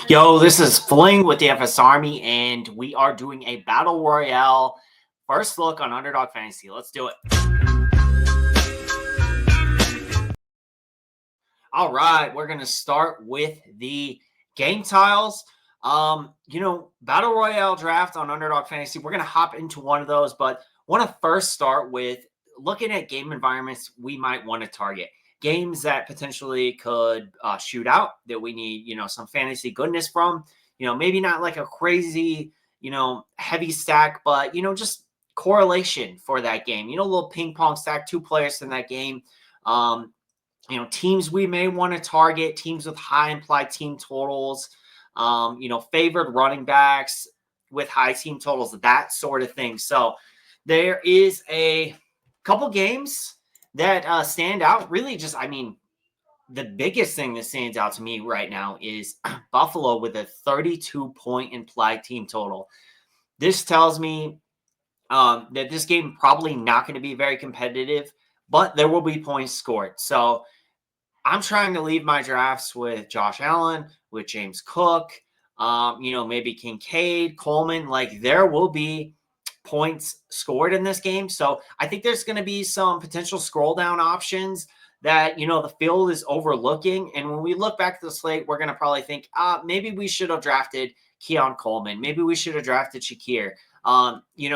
Yo, this is Fling with dfsarmy, and we are doing a Battle Royale first look on Underdog Fantasy. Let's do it. All right, we're going to start with the game tiles. Battle Royale draft on Underdog Fantasy. We're going to hop into one of those, but want to first start with looking at game environments we might want to target. Games that potentially could shoot out, that we need, some fantasy goodness from. Maybe not like a crazy, heavy stack, but, just correlation for that game. A little ping pong stack, 2 players in that game. Teams we may want to target, teams with high implied team totals, favored running backs with high team totals, that sort of thing. So there is a couple games that stand out. Really just, the biggest thing that stands out to me right now is Buffalo with a 32-point implied team total. This tells me that this game probably not going to be very competitive, but there will be points scored. So I'm trying to leave my drafts with Josh Allen, with James Cook, maybe Kincaid, Coleman. Like, there will be points scored in this game. So I think there's going to be some potential scroll down options that, the field is overlooking. And when we look back at the slate, we're going to probably think, maybe we should have drafted Keon Coleman. Maybe we should have drafted Shakir.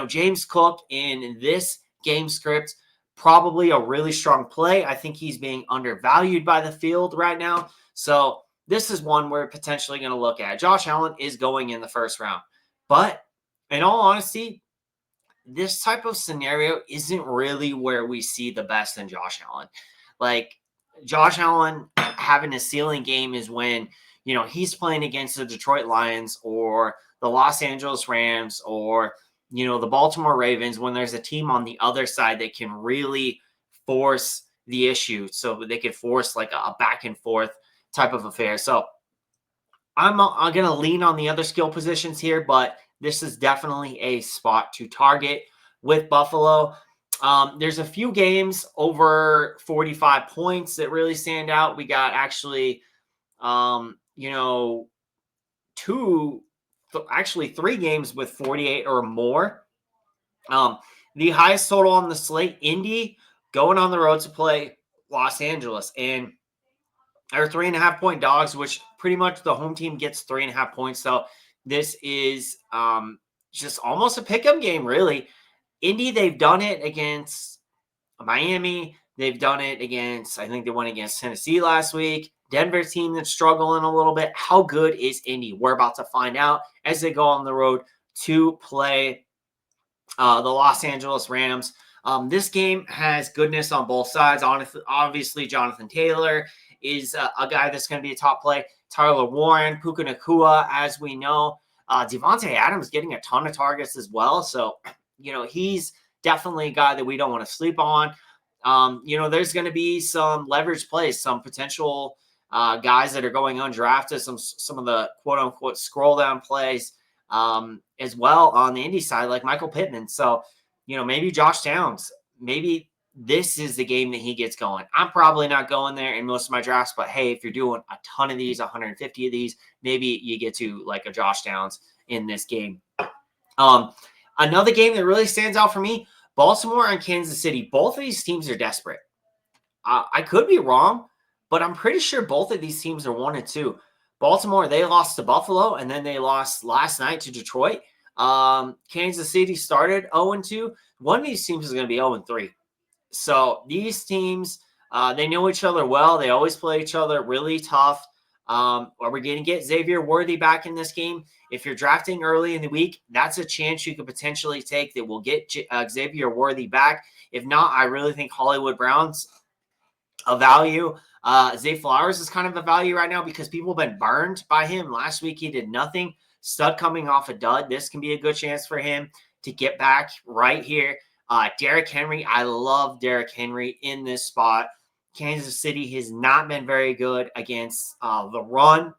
James Cook in this game script, probably a really strong play. I think he's being undervalued by the field right now. So this is one we're potentially going to look at. Josh Allen is going in the first round. But in all honesty, this type of scenario isn't really where we see the best in Josh Allen. Like, Josh Allen having a ceiling game is when, he's playing against the Detroit Lions or the Los Angeles Rams or, the Baltimore Ravens, when there's a team on the other side that can really force the issue, so they could force like a back and forth type of affair. So I'm going to lean on the other skill positions here, but this is definitely a spot to target with Buffalo. There's a few games over 45 points that really stand out. We got actually, 3 games with 48 or more. The highest total on the slate, Indy, going on the road to play Los Angeles, and are 3.5-point dogs, which pretty much the home team gets 3.5 points. So this is just almost a pick'em game, really. Indy, they've done it against Miami. They've done it against, I think they won against Tennessee last week. Denver team that's struggling a little bit. How good is Indy? We're about to find out as they go on the road to play the Los Angeles Rams. This game has goodness on both sides. Obviously, Jonathan Taylor is a guy that's going to be a top play. Tyler Warren, Puka Nacua, as we know. Devontae Adams getting a ton of targets as well. So, he's definitely a guy that we don't want to sleep on. There's going to be some leverage plays, some potential guys that are going undrafted, some of the quote-unquote scroll-down plays as well on the Indy side, like Michael Pittman. So, maybe Josh Downs. Maybe this is the game that he gets going. I'm probably not going there in most of my drafts, but hey, if you're doing a ton of these, 150 of these, maybe you get to like a Josh Downs in this game. Another game that really stands out for me, Baltimore and Kansas City. Both of these teams are desperate. I could be wrong, but I'm pretty sure both of these teams are 1-2. Baltimore, they lost to Buffalo, and then they lost last night to Detroit. Kansas City started 0-2. One of these teams is going to be 0-3. So these teams, they know each other well. They always play each other really tough. Are we going to get Xavier Worthy back in this game? If you're drafting early in the week, that's a chance you could potentially take that will get Xavier Worthy back. If not, I really think Hollywood Brown's a value. Zay Flowers is kind of a value right now because people have been burned by him. Last week, he did nothing. Stud coming off a dud. This can be a good chance for him to get back right here. Derrick Henry, I love Derrick Henry in this spot. Kansas City has not been very good against the run.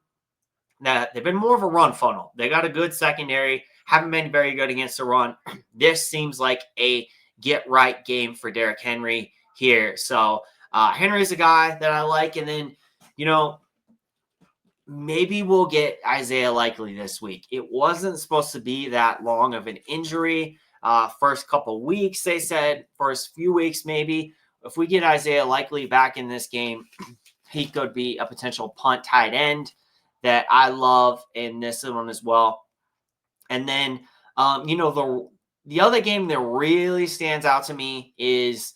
They've been more of a run funnel. They got a good secondary, haven't been very good against the run. This seems like a get-right game for Derrick Henry here. So Henry's a guy that I like. And then, maybe we'll get Isaiah Likely this week. It wasn't supposed to be that long of an injury. First couple weeks, they said, first few weeks maybe. If we get Isaiah Likely back in this game, he could be a potential punt tight end that I love in this one as well. And then, the other game that really stands out to me is,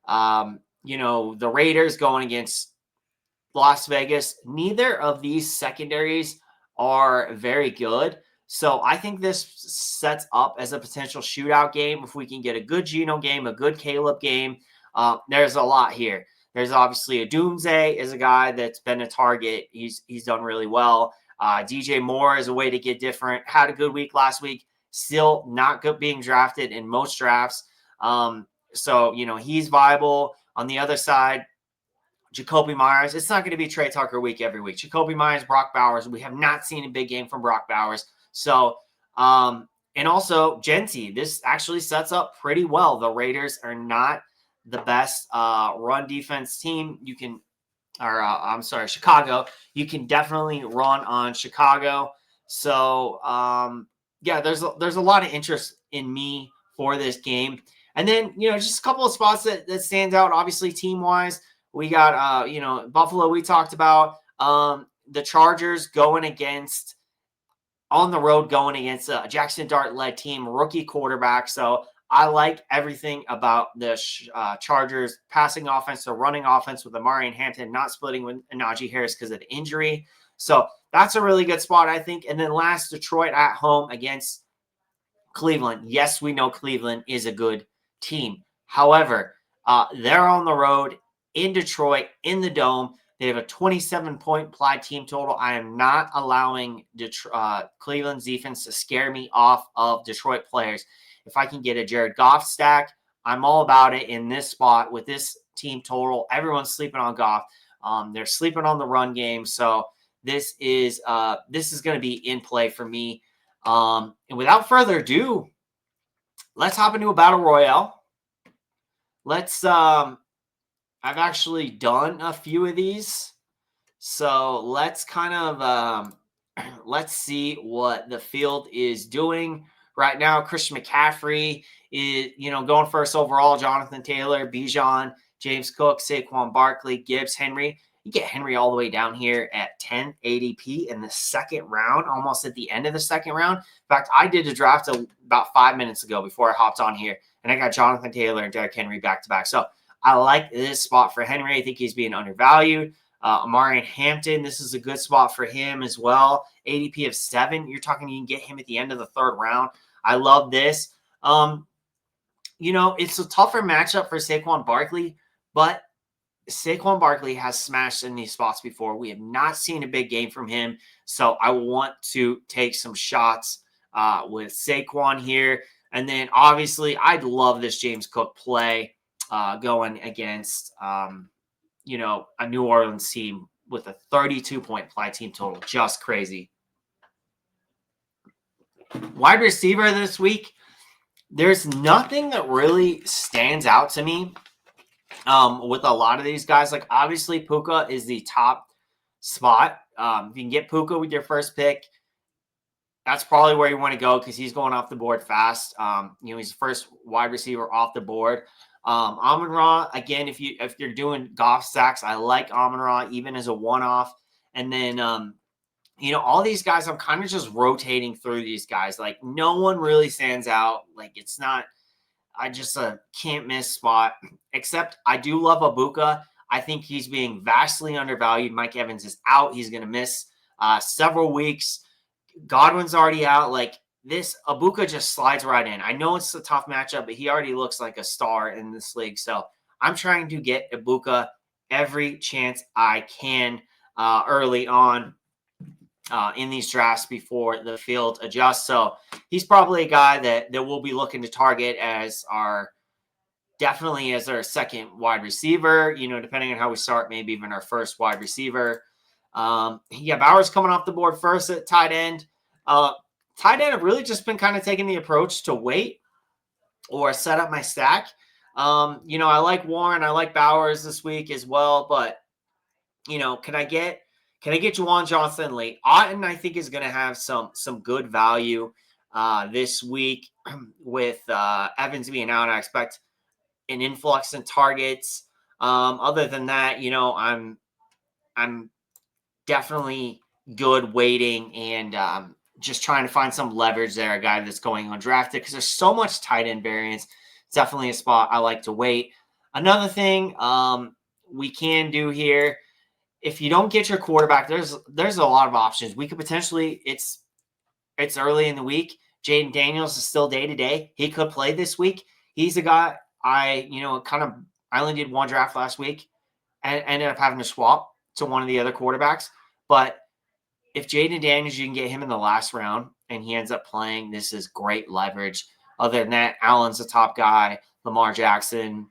the Raiders going against Las Vegas. Neither of these secondaries are very good. So I think this sets up as a potential shootout game. If we can get a good Geno game, a good Caleb game, there's a lot here. There's obviously a Doomsday is a guy that's been a target. He's done really well. DJ Moore is a way to get different. Had a good week last week. Still not good being drafted in most drafts. So he's viable. On the other side, Jacoby Myers. It's not going to be Trey Tucker week every week. Jacoby Myers, Brock Bowers. We have not seen a big game from Brock Bowers. So, and also Genty. This actually sets up pretty well. The Raiders are not the best run defense team. Chicago. You can definitely run on Chicago. So, there's a lot of interest in me for this game. And then, just a couple of spots that stand out, obviously team-wise. We got, Buffalo we talked about. The Chargers on the road going against a Jackson Dart-led team, rookie quarterback. So I like everything about the Chargers passing offense, the running offense with Amari and Hampton not splitting with Najee Harris because of the injury. So that's a really good spot, I think. And then last, Detroit at home against Cleveland. Yes, we know Cleveland is a good team. However, they're on the road in Detroit, in the Dome. They have a 27-point implied team total. I am not allowing Cleveland's defense to scare me off of Detroit players. If I can get a Jared Goff stack, I'm all about it in this spot with this team total. Everyone's sleeping on Goff. They're sleeping on the run game. So this is going to be in play for me. And without further ado, let's hop into a Battle Royale. I've actually done a few of these. So let's kind of let's see what the field is doing right now. Christian McCaffrey is, going first overall. Jonathan Taylor, Bijan, James Cook, Saquon Barkley, Gibbs, Henry. You get Henry all the way down here at 10 ADP in the second round, almost at the end of the second round. In fact, I did a draft about 5 minutes ago before I hopped on here, and I got Jonathan Taylor and Derrick Henry back to back. So I like this spot for Henry. I think he's being undervalued. Amari and Hampton, this is a good spot for him as well. ADP of 7. You're talking you can get him at the end of the third round. I love this. It's a tougher matchup for Saquon Barkley, but Saquon Barkley has smashed in these spots before. We have not seen a big game from him, so I want to take some shots with Saquon here. And then, obviously, I'd love this James Cook play going against, a New Orleans team with a 32-point implied team total. Just crazy. Wide receiver this week, there's nothing that really stands out to me with a lot of these guys. Like, obviously, Puka is the top spot. If you can get Puka with your first pick, that's probably where you want to go because he's going off the board fast. He's the first wide receiver off the board. Amon-Ra, again, if you're doing Goff stacks, I like Amon-Ra even as a one-off. And then, all these guys, I'm kind of just rotating through these guys. Like, no one really stands out. Like, it's not – I just can't miss spot. Except I do love Ibuka. I think he's being vastly undervalued. Mike Evans is out. He's going to miss several weeks. Godwin's already out. Like, this Ibuka just slides right in. I know it's a tough matchup, but he already looks like a star in this league. So I'm trying to get Ibuka every chance I can early on in these drafts before the field adjusts. So he's probably a guy that we'll be looking to target as our second wide receiver, depending on how we start, maybe even our first wide receiver. Bowers coming off the board first at tight end. Tight end, I've really just been kind of taking the approach to wait or set up my stack. I like Warren. I like Bowers this week as well. But, can I get, Can I get Juwan Johnson late? Otten, I think, is going to have some good value this week with Evans being out. I expect an influx in targets. Other than that, I'm definitely good waiting and just trying to find some leverage there. A guy that's going undrafted because there's so much tight end variance. It's definitely a spot I like to wait. Another thing we can do here, if you don't get your quarterback, there's a lot of options. We could potentially, it's early in the week. Jaden Daniels is still day to day. He could play this week. He's a guy I only did one draft last week and ended up having to swap to one of the other quarterbacks. But if Jaden Daniels, you can get him in the last round and he ends up playing, this is great leverage. Other than that, Allen's the top guy, Lamar Jackson,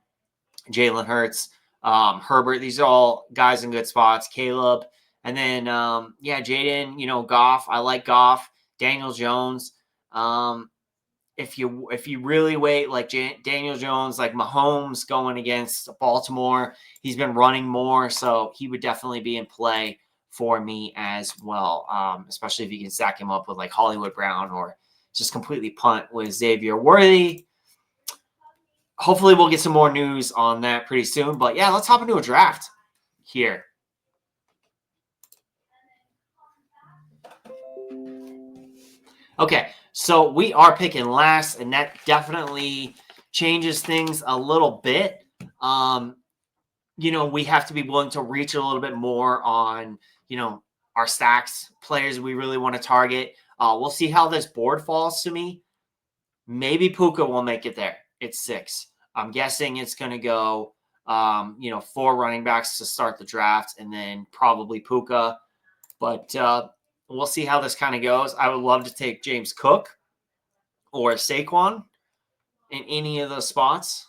Jalen Hurts, Herbert. These are all guys in good spots. Caleb. And then, Jaden, Goff. I like Goff. Daniel Jones. If you really wait, like Daniel Jones, like Mahomes going against Baltimore, he's been running more, so he would definitely be in play for me as well, especially if you can stack him up with like Hollywood Brown or just completely punt with Xavier Worthy. Hopefully we'll get some more news on that pretty soon. But yeah, let's hop into a draft here. Okay, so we are picking last, and that definitely changes things a little bit. We have to be willing to reach a little bit more on, our stacks, players we really want to target. We'll see how this board falls to me. Maybe Puka will make it there. It's 6. I'm guessing it's going to go, 4 running backs to start the draft and then probably Puka. But we'll see how this kind of goes. I would love to take James Cook or Saquon in any of those spots.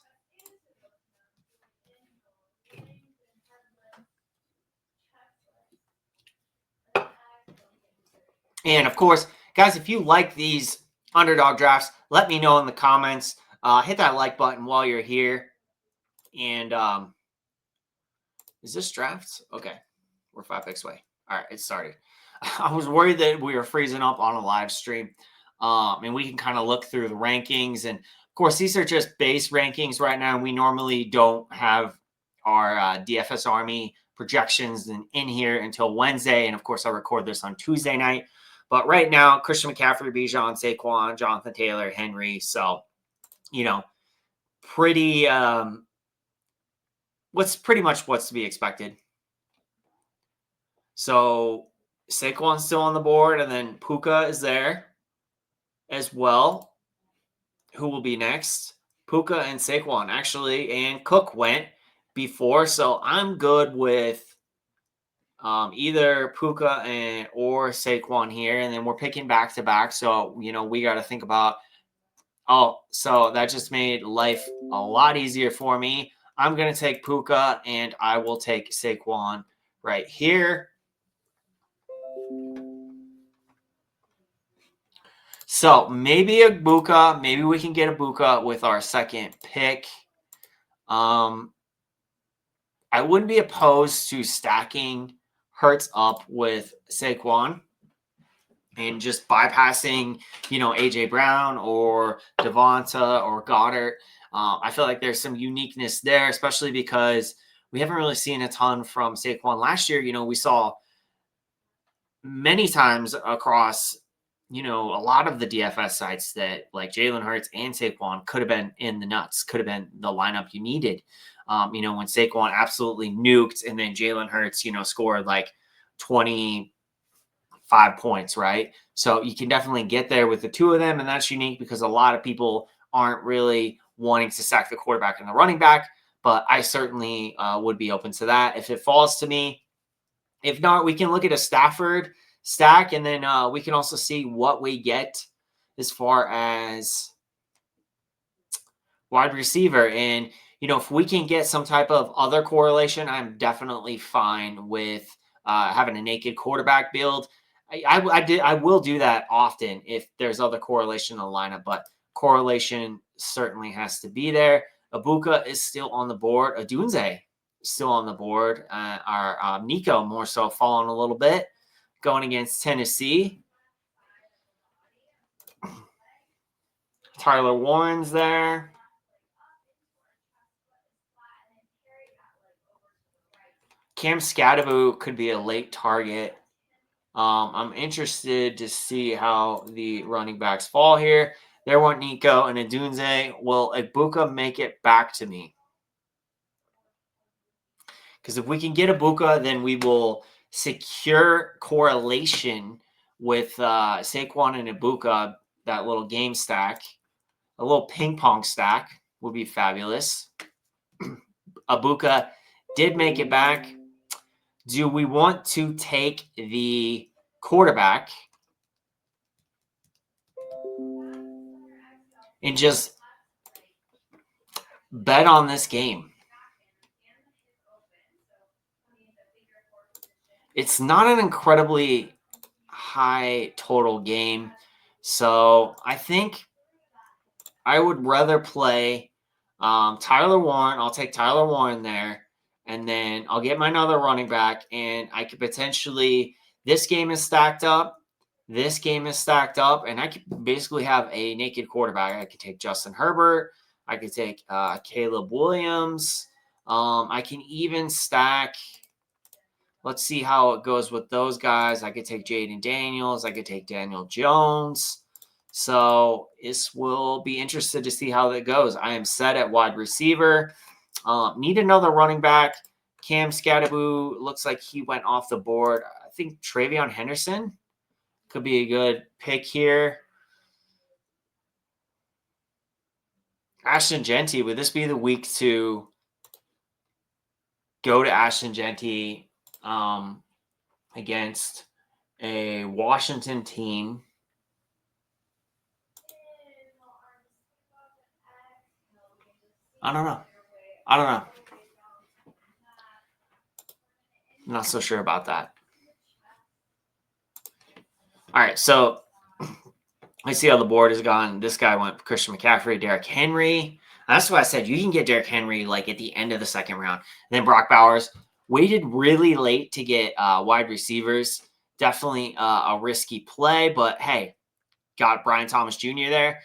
And of course, guys, if you like these underdog drafts, let me know in the comments. Hit that like button while you're here. And is this draft? Okay, we're 5 picks away. All right, it started. I was worried that we were freezing up on a live stream. And we can kind of look through the rankings. And of course, these are just base rankings right now. We normally don't have our DFSarmy projections in here until Wednesday. And of course, I record this on Tuesday night. But right now, Christian McCaffrey, Bijan, Saquon, Jonathan Taylor, Henry. So, pretty what's to be expected. So Saquon's still on the board, and then Puka is there as well. Who will be next? Puka and Saquon, actually, and Cook went before. So I'm good with either Puka or Saquon here, and then we're picking back to back. So we got to think about. Oh, so that just made life a lot easier for me. I'm gonna take Puka, and I will take Saquon right here. So maybe a Buka. Maybe we can get a Buka with our second pick. I wouldn't be opposed to stacking Hurts up with Saquon and just bypassing, AJ Brown or Devonta or Goddard. I feel like there's some uniqueness there, especially because we haven't really seen a ton from Saquon last year. We saw many times across, a lot of the DFS sites that like Jalen Hurts and Saquon could have been in the nuts, could have been the lineup you needed. When Saquon absolutely nuked and then Jalen Hurts, scored like 25 points, right? So you can definitely get there with the two of them. And that's unique because a lot of people aren't really wanting to sack the quarterback and the running back. But I certainly would be open to that if it falls to me. If not, we can look at a Stafford stack, and then we can also see what we get as far as wide receiver. And, if we can get some type of other correlation, I'm definitely fine with having a naked quarterback build. I will do that often if there's other correlation in the lineup, but correlation certainly has to be there. Abuka is still on the board. Adunze still on the board. Our Nico more so falling a little bit, going against Tennessee. Tyler Warren's there. Cam Scadaboo could be a late target. I'm interested to see how the running backs fall here. There went Nico and Adunze. Will Ibuka make it back to me? Because if we can get Ibuka, then we will secure correlation with Saquon and Ibuka, that little game stack. A little ping pong stack would be fabulous. Ibuka did make it back. Do we want to take the quarterback and just bet on this game? It's not an incredibly high total game, so I think I would rather play Tyler Warren. I'll take Tyler Warren there, and then I'll get my another running back, and I could potentially – this game is stacked up. This game is stacked up, and I could basically have a naked quarterback. I could take Justin Herbert. I could take Caleb Williams. I can even stack – let's see how it goes with those guys. I could take Jaden Daniels. I could take Daniel Jones. So this will be interested to see how that goes. I am set at wide receiver. Need another running back. Cam Scadaboo looks like he went off the board. I think Travion Henderson could be a good pick here. Ashton Genty, would this be the week to go to Ashton Genty against a Washington team? I don't know. I'm not so sure about that. All right, so I see how the board has gone. This guy went Christian McCaffrey, Derrick Henry. That's why I said you can get Derrick Henry like at the end of the second round. And then Brock Bowers waited really late to get wide receivers. Definitely a risky play, but hey, got Brian Thomas Jr. there.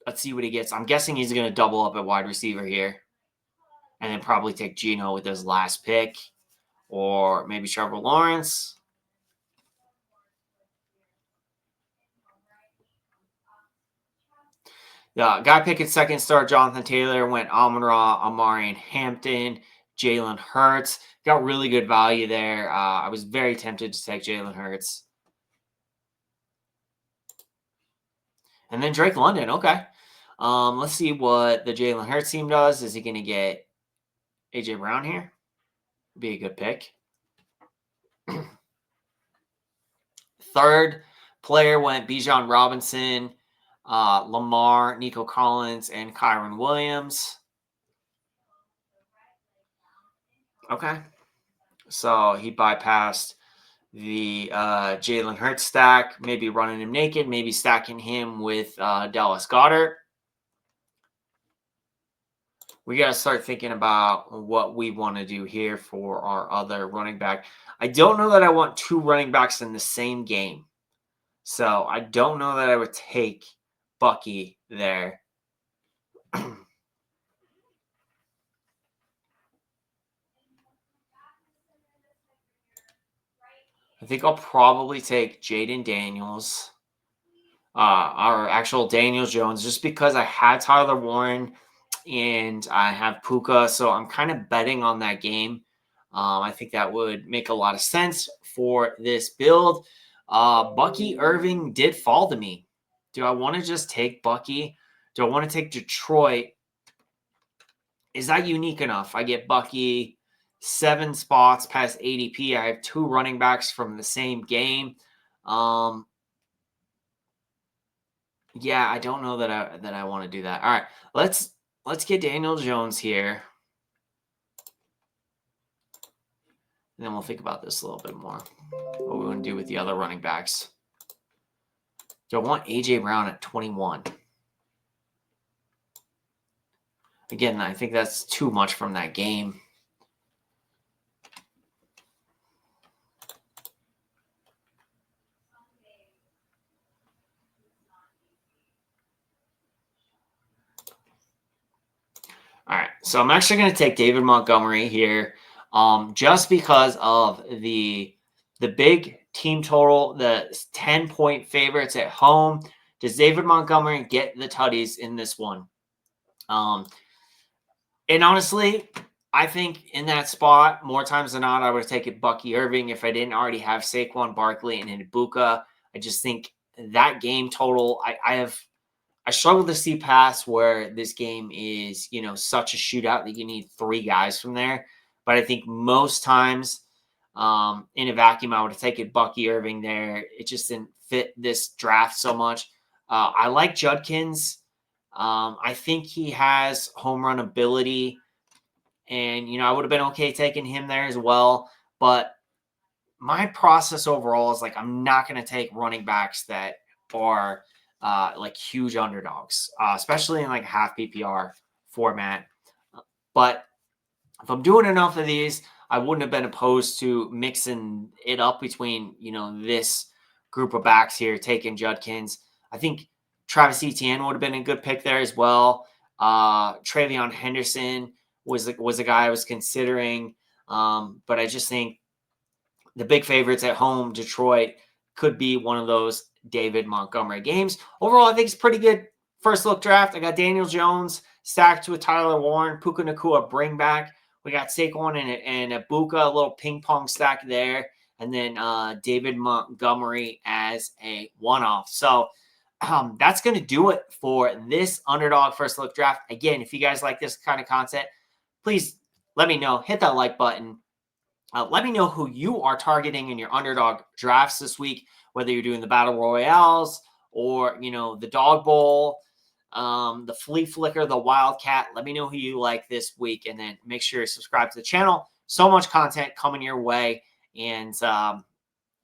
Let's see what he gets. I'm guessing he's going to double up at wide receiver here, and then probably take Geno with his last pick, or maybe Trevor Lawrence. Guy picking second star, Jonathan Taylor, went Amon-Ra, Amari, and Hampton. Jalen Hurts. Got really good value there. I was very tempted to take Jalen Hurts. And then Drake London. Okay. Let's see what the Jalen Hurts team does. Is he going to get A.J. Brown here? Be a good pick. Third player went Bijan Robinson, Lamar, Nico Collins, and Kyron Williams. Okay. So he bypassed the Jalen Hurts stack, maybe running him naked, maybe stacking him with Dallas Goedert. We got to start thinking about what we want to do here for our other running back. I don't know that I want two running backs in the same game. So I don't know that I would take Bucky there. I think I'll probably take Jaden Daniels, our actual Daniel Jones, just because I had Tyler Warren and I have Puka. So I'm kind of betting on that game. I think that would make a lot of sense for this build. Bucky Irving did fall to me. Do I want to just take Bucky? Do I want to take Detroit? Is that unique enough? I get Bucky 7 spots past ADP. I have 2 running backs from the same game. Yeah, I don't know that I want to do that. All right, let's get Daniel Jones here. And then we'll think about this a little bit more. What we want to do with the other running backs. Do I want A.J. Brown at 21? Again, I think that's too much from that game. All right, so I'm actually going to take David Montgomery here, just because of the big team total, the 10-point favorites at home. Does David Montgomery get the tutties in this one? And honestly, I think in that spot, more times than not, I would have taken Bucky Irving if I didn't already have Saquon Barkley and Ibuka. I just think that game total, I struggle to see past where this game is, such a shootout that you need 3 guys from there. But I think most times in a vacuum, I would have taken Bucky Irving there. It just didn't fit this draft so much. I like Judkins. I think he has home run ability. And, I would have been okay taking him there as well. But my process overall is like, I'm not going to take running backs that are like huge underdogs, especially in like half PPR format. But if I'm doing enough of these, I wouldn't have been opposed to mixing it up between, this group of backs here, taking Judkins. I think Travis Etienne would have been a good pick there as well. Travion Henderson was a guy I was considering. But I just think the big favorites at home, Detroit, could be one of those David Montgomery games. Overall, I think it's pretty good first look draft. I got Daniel Jones stacked with Tyler Warren, Puka Nacua bring back. We got Saquon and Ibuka, a little ping pong stack there. And then David Montgomery as a one-off. So that's going to do it for this Underdog first look draft. Again, if you guys like this kind of content, please let me know. Hit that like button. Let me know who you are targeting in your Underdog drafts this week, whether you're doing the Battle Royales or, the Dog Bowl, the Flea Flicker, the Wildcat. Let me know who you like this week, and then make sure you subscribe to the channel. So much content coming your way. And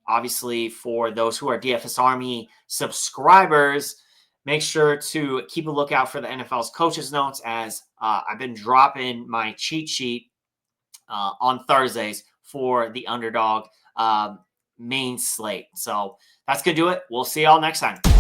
obviously, for those who are DFS Army subscribers, make sure to keep a lookout for the NFL's coaches notes, as I've been dropping my cheat sheet on Thursdays for the Underdog main slate. So that's going to do it. We'll see y'all next time.